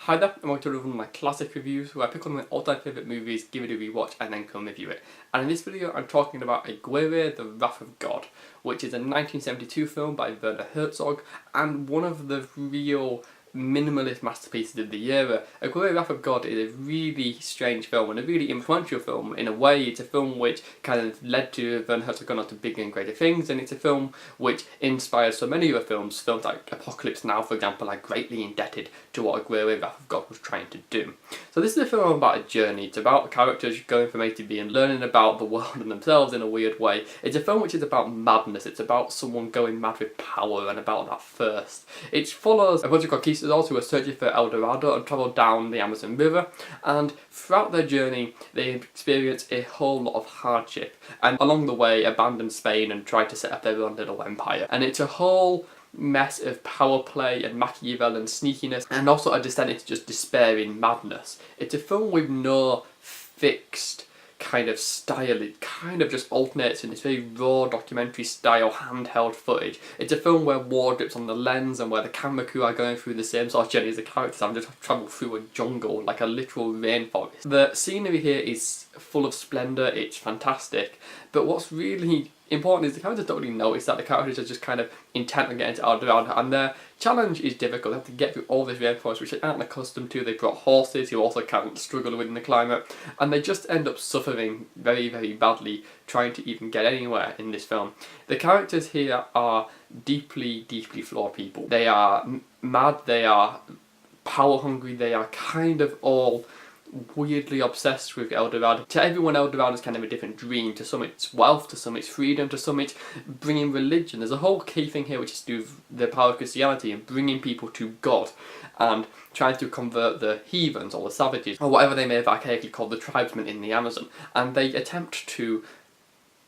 Hi there, I'm going to do one of my classic reviews where I pick on my all-time favourite movies, give it a rewatch and then come review it. And in this video I'm talking about Aguirre, The Wrath of God, which is a 1972 film by Werner Herzog and one of the real minimalist masterpieces of the era. Aguirre, Wrath of God is a really strange film and a really influential film. In a way, it's a film which kind of led to Werner Herzog going on to bigger and greater things, and it's a film which inspired so many other films. Films like Apocalypse Now, for example, are greatly indebted to what Aguirre, Wrath of God was trying to do. So this is a film about a journey. It's about characters going from A to B and learning about the world and themselves in a weird way. It's a film which is about madness. It's about someone going mad with power and about that thirst. It follows a bunch of conquistadors who are searching for El Dorado and travel down the Amazon River, and throughout their journey they experience a whole lot of hardship and along the way abandon Spain and try to set up their own little empire. And it's a whole mess of power play and Machiavellian sneakiness and also a descent into just despairing madness. It's a film with no fixed kind of style. It kind of just alternates in this very raw documentary style handheld footage. It's a film where war drips on the lens and where the camera crew are going through the same sort of journey as the characters and just travel through a jungle like a literal rainforest. The scenery here is full of splendour, it's fantastic, but what's really important is the characters don't really notice that. The characters are just kind of intent on getting to El Dorado, and their challenge is difficult. They have to get through all this rainforest which they aren't accustomed to. They brought horses who also can't struggle within the climate, and they just end up suffering very, very badly trying to even get anywhere in this film. The characters here are deeply, deeply flawed people. They are mad, they are power hungry, they are kind of all weirdly obsessed with El Dorado. To everyone, El Dorado is kind of a different dream. To some it's wealth, to some it's freedom, to some it's bringing religion. There's a whole key thing here which is to do with the power of Christianity and bringing people to God and trying to convert the heathens or the savages or whatever they may have archaically called the tribesmen in the Amazon. And they attempt to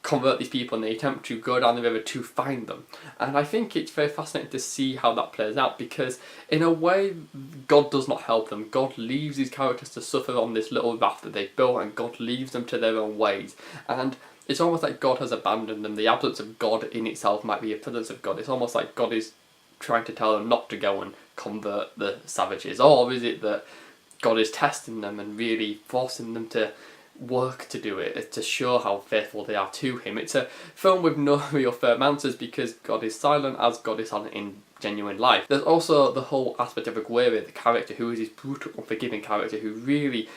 convert these people and they attempt to go down the river to find them. And I think it's very fascinating to see how that plays out, because in a way God does not help them. God leaves these characters to suffer on this little raft that they've built, and God leaves them to their own ways. And it's almost like God has abandoned them. The absence of God in itself might be a presence of God. It's almost like God is trying to tell them not to go and convert the savages. Or is it that God is testing them and really forcing them to work to do it, to show how faithful they are to him? It's a film with no real firm answers because God is silent, as God is silent in genuine life. There's also the whole aspect of Aguirre, the character, who is this brutal, unforgiving character who really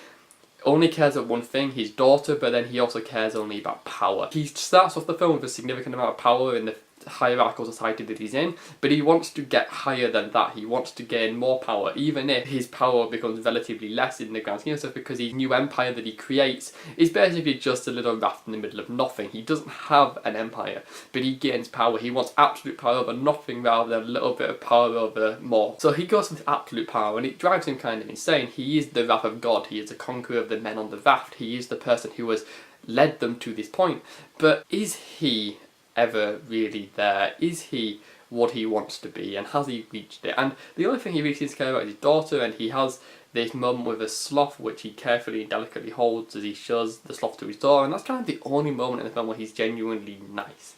only cares about one thing, his daughter, but then he also cares only about power. He starts off the film with a significant amount of power in the hierarchical society that he's in, but he wants to get higher than that. He wants to gain more power, even if his power becomes relatively less in the grand scheme of stuff, because his new empire that he creates is basically just a little raft in the middle of nothing. He doesn't have an empire, but he gains power. He wants absolute power over nothing rather than a little bit of power over more. So he goes with absolute power and it drives him kind of insane. He is the Wrath of God. He is the conqueror of the men on the raft. He is the person who has led them to this point. But is he ever really there? Is he what he wants to be, and has he reached it? And the only thing he really seems to care about is his daughter, and he has this moment with a sloth which he carefully and delicately holds as he shows the sloth to his daughter, and that's kind of the only moment in the film where he's genuinely nice.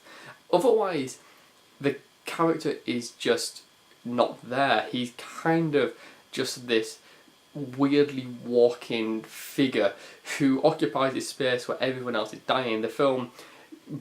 Otherwise, the character is just not there. He's kind of just this weirdly walking figure who occupies this space where everyone else is dying. The film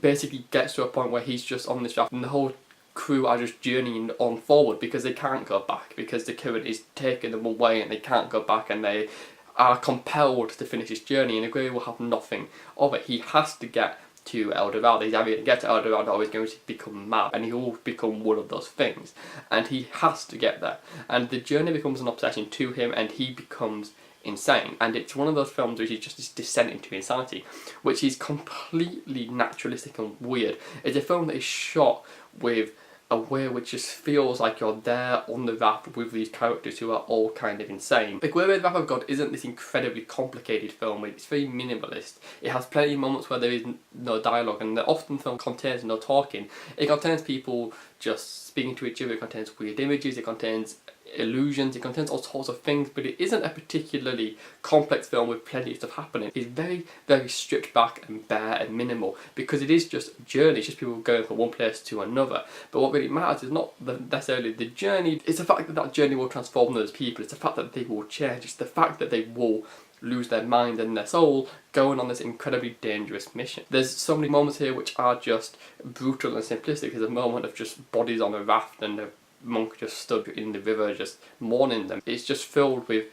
basically gets to a point where he's just on this raft and the whole crew are just journeying on forward because they can't go back, because the current is taking them away and they can't go back, and they are compelled to finish this journey, and Aguirre will have nothing of it. He has to get to El Dorado. He's either going to get to El Dorado or he's going to become mad, and he will become one of those things, and he has to get there, and the journey becomes an obsession to him and he becomes insane. And it's one of those films which is just this descent into insanity, which is completely naturalistic and weird. It's a film that is shot with a way which just feels like you're there on the raft with these characters who are all kind of insane. Aguirre, The Wrath of God isn't this incredibly complicated film. It's very minimalist. It has plenty of moments where there is no dialogue, and the often film contains no talking. It contains people just speaking to each other, it contains weird images, it contains illusions, it contains all sorts of things, but it isn't a particularly complex film with plenty of stuff happening. It's very, very stripped back and bare and minimal, because it is just a journey, it's just people going from one place to another. But what really matters is not necessarily the journey, it's the fact that that journey will transform those people, it's the fact that they will change, it's the fact that they will lose their mind and their soul going on this incredibly dangerous mission. There's so many moments here which are just brutal and simplistic. There's a moment of just bodies on a raft and a monk just stood in the river just mourning them. It's just filled with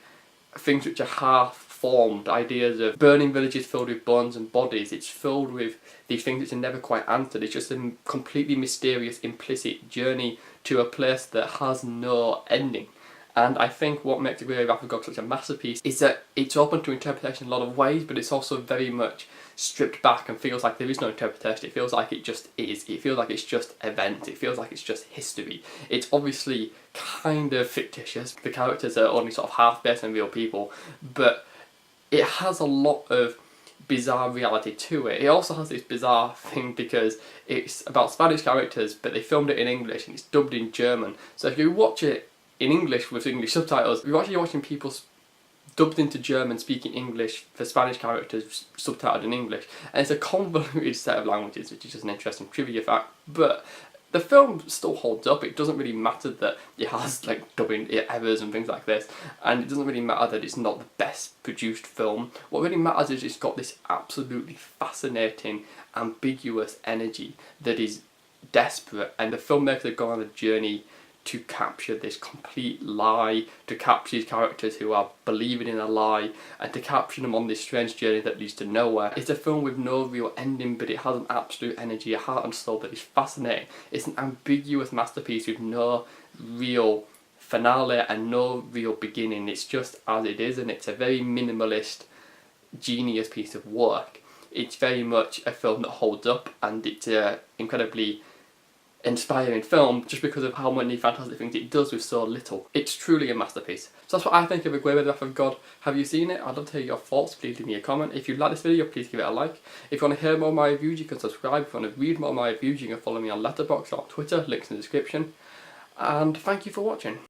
things which are half-formed, ideas of burning villages filled with bones and bodies. It's filled with these things which are never quite answered. It's just a completely mysterious, implicit journey to a place that has no ending. And I think what makes Aguirre Wrath of God such a masterpiece is that it's open to interpretation in a lot of ways, but it's also very much stripped back and feels like there is no interpretation. It feels like it just is. It feels like it's just events. It feels like it's just history. It's obviously kind of fictitious. The characters are only sort of half based on real people, but it has a lot of bizarre reality to it. It also has this bizarre thing because it's about Spanish characters, but they filmed it in English and it's dubbed in German. So if you watch it in English with English subtitles, you're actually watching people dubbed into German speaking English for Spanish characters subtitled in English, and it's a convoluted set of languages, which is just an interesting trivia fact. But the film still holds up. It doesn't really matter that it has like dubbing errors and things like this, and it doesn't really matter that it's not the best produced film. What really matters is it's got this absolutely fascinating, ambiguous energy that is desperate, and the filmmakers have gone on a journey to capture this complete lie, to capture these characters who are believing in a lie, and to capture them on this strange journey that leads to nowhere. It's a film with no real ending, but it has an absolute energy, a heart and soul that is fascinating. It's an ambiguous masterpiece with no real finale and no real beginning. It's just as it is, and it's a very minimalist, genius piece of work. It's very much a film that holds up, and it's incredibly inspiring film just because of how many fantastic things it does with so little. It's truly a masterpiece. So that's what I think of Aguirre Wrath of God. Have you seen it? I'd love to hear your thoughts. Please leave me a comment. If you like this video, please give it a like. If you want to hear more of my reviews, you can subscribe. If you want to read more of my reviews, you can follow me on Letterboxd or Twitter, links in the description. And thank you for watching.